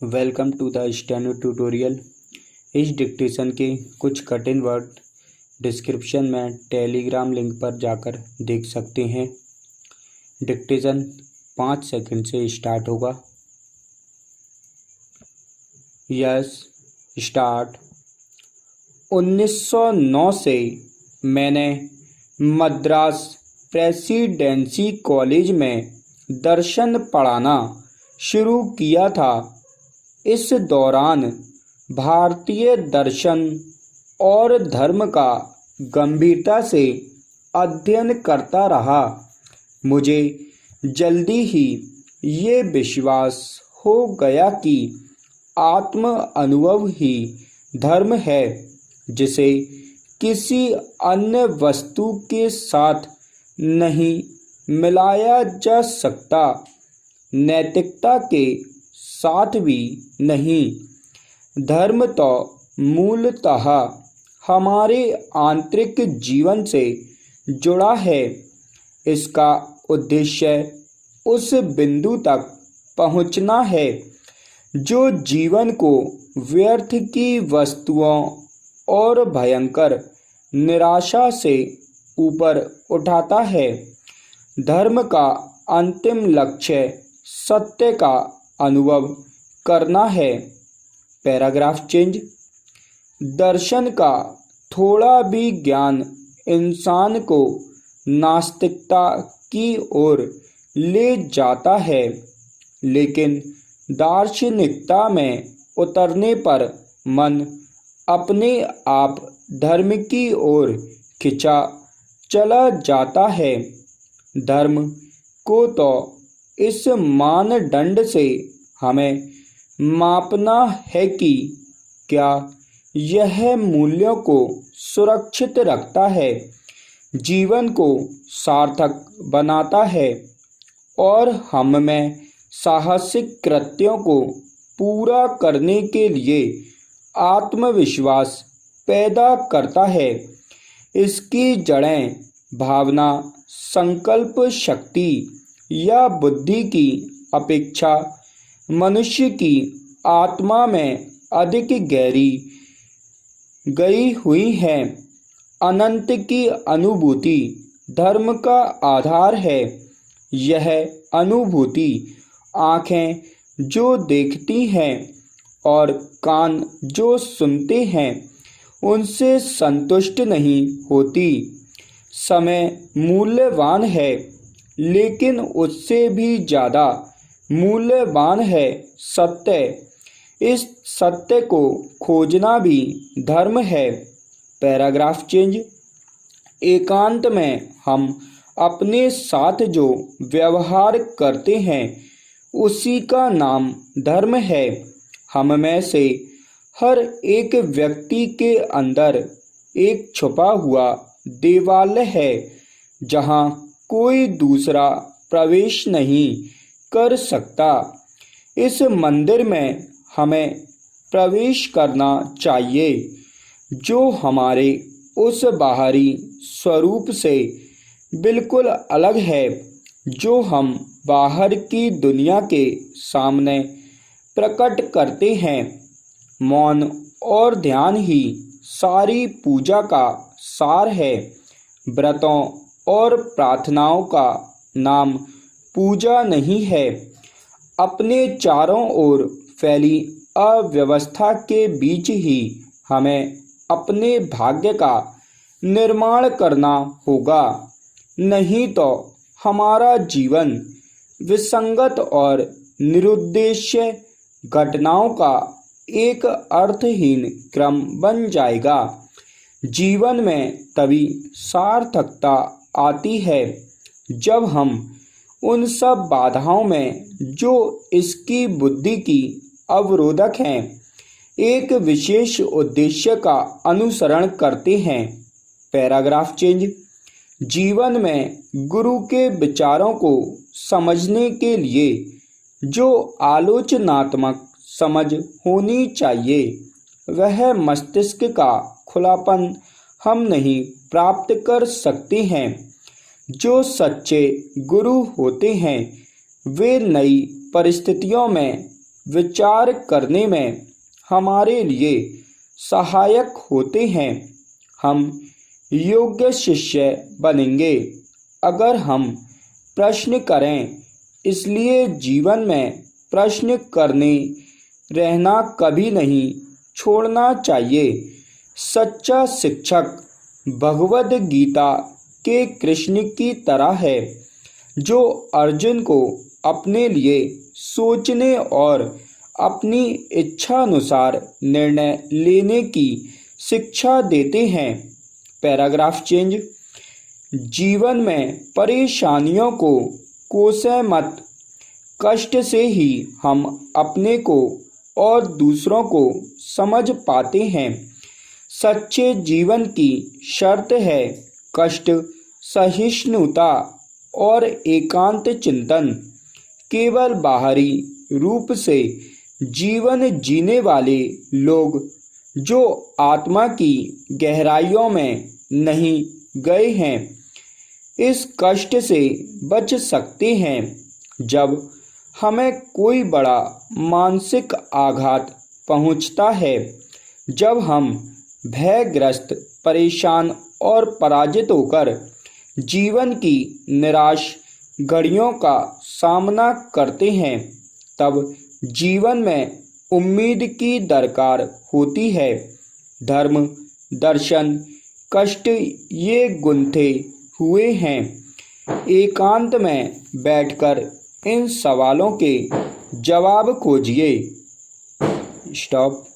Welcome to the steno tutorial. इस dictation के कुछ कठिन वर्ड डिस्क्रिप्शन में टेलीग्राम लिंक पर जाकर देख सकते हैं। डिक्टेशन 5 सेकंड से स्टार्ट होगा। Yes, start. 1909 से मैंने मद्रास प्रेसिडेंसी कॉलेज में दर्शन पढ़ाना शुरू किया था। इस दौरान भारतीय दर्शन और धर्म का गंभीरता से अध्ययन करता रहा। मुझे जल्दी ही ये विश्वास हो गया कि आत्म अनुभव ही धर्म है, जिसे किसी अन्य वस्तु के साथ नहीं मिलाया जा सकता, नैतिकता के साथ भी नहीं। धर्म तो मूलतः हमारे आंतरिक जीवन से जुड़ा है। इसका उद्देश्य उस बिंदु तक पहुंचना है जो जीवन को व्यर्थ की वस्तुओं और भयंकर निराशा से ऊपर उठाता है। धर्म का अंतिम लक्ष्य सत्य का अनुभव करना है। Paragraph change. दर्शन का थोड़ा भी ज्ञान इंसान को नास्तिकता की ओर ले जाता है, लेकिन दार्शनिकता में उतरने पर मन अपने आप धर्म की ओर खिंचा चला जाता है। धर्म को तो इस मानदंड से हमें मापना है कि क्या यह मूल्यों को सुरक्षित रखता है, जीवन को सार्थक बनाता है और हम में साहसिक कृत्यों को पूरा करने के लिए आत्मविश्वास पैदा करता है। इसकी जड़ें भावना, संकल्प शक्ति या बुद्धि की अपेक्षा मनुष्य की आत्मा में अधिक गहरी गई हुई हैं। अनंत की अनुभूति धर्म का आधार है। यह अनुभूति आँखें जो देखती हैं और कान जो सुनते हैं उनसे संतुष्ट नहीं होती। समय मूल्यवान है, लेकिन उससे भी ज़्यादा मूल्यवान है सत्य। इस सत्य को खोजना भी धर्म है। Paragraph change. एकांत में हम अपने साथ जो व्यवहार करते हैं उसी का नाम धर्म है। हम में से हर एक व्यक्ति के अंदर एक छुपा हुआ देवालय है जहाँ कोई दूसरा प्रवेश नहीं कर सकता। इस मंदिर में हमें प्रवेश करना चाहिए जो हमारे उस बाहरी स्वरूप से बिल्कुल अलग है, जो हम बाहर की दुनिया के सामने प्रकट करते हैं। मौन और ध्यान ही सारी पूजा का सार है। व्रतों और प्रार्थनाओं का नाम पूजा नहीं है। अपने चारों ओर फैली अव्यवस्था के बीच ही हमें अपने भाग्य का निर्माण करना होगा, नहीं तो हमारा जीवन विसंगत और निरुद्देश्य घटनाओं का एक अर्थहीन क्रम बन जाएगा। जीवन में तभी सार्थकता आती है जब हम उन सब बाधाओं में जो इसकी बुद्धि की अवरोधक हैं, एक विशेष उद्देश्य का अनुसरण करते हैं। Paragraph change. जीवन में गुरु के विचारों को समझने के लिए जो आलोचनात्मक समझ होनी चाहिए, वह मस्तिष्क का खुलापन हम नहीं प्राप्त कर सकते हैं। जो सच्चे गुरु होते हैं वे नई परिस्थितियों में विचार करने में हमारे लिए सहायक होते हैं। हम योग्य शिष्य बनेंगे अगर हम प्रश्न करें। इसलिए जीवन में प्रश्न करने रहना कभी नहीं छोड़ना चाहिए। सच्चा शिक्षक भगवद गीता के कृष्ण की तरह है, जो अर्जुन को अपने लिए सोचने और अपनी इच्छानुसार निर्णय लेने की शिक्षा देते हैं। Paragraph change. जीवन में परेशानियों को कोसे मत। कष्ट से ही हम अपने को और दूसरों को समझ पाते हैं। सच्चे जीवन की शर्त है कष्ट सहिष्णुता और एकांत चिंतन। केवल बाहरी रूप से जीवन जीने वाले लोग, जो आत्मा की गहराइयों में नहीं गए हैं, इस कष्ट से बच सकते हैं। जब हमें कोई बड़ा मानसिक आघात पहुंचता है, जब हम भयग्रस्त, परेशान और पराजित होकर जीवन की निराश घड़ियों का सामना करते हैं, तब जीवन में उम्मीद की दरकार होती है। धर्म, दर्शन, कष्ट ये गुंथे हुए हैं। एकांत में बैठकर इन सवालों के जवाब खोजिए। स्टॉप।